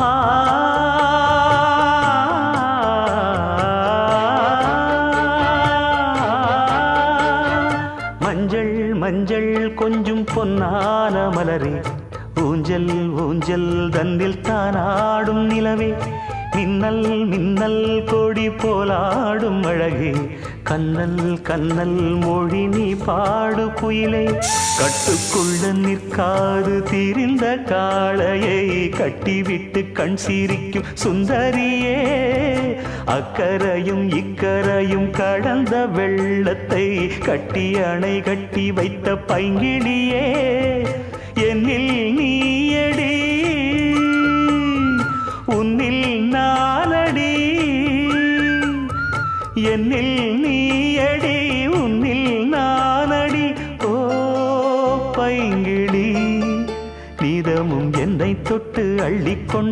ஆ மஞ்சள் மஞ்சள் கொஞ்சம் பொன்னான மலரே, ஊஞ்சல் ஊஞ்சல் தந்தில் தானாடும் நிலவே, மின்னல் மின்னல் கொடி போலாடும் அழகே, கண்ணல் கண்ணல் மொழி நீ பாடு குயிலே, கட்டுக்குள்ள நிற்காது திரிந்த காளையை கட்டிவிட்டு கண் சிரிக்கும் சுந்தரியே, அக்கரையும் இக்கரையும் கடந்த வெள்ளத்தை கட்டி அணை கட்டி வைத்த பைங்கிளியே, என்னில் நீயடி உன்னில் நானடி, என்னில் நீயடி உன்னில் நானடி, ஓ பைங்கிளி நீதமும் என்னை தொட்டு அள்ளிக்கொண்டு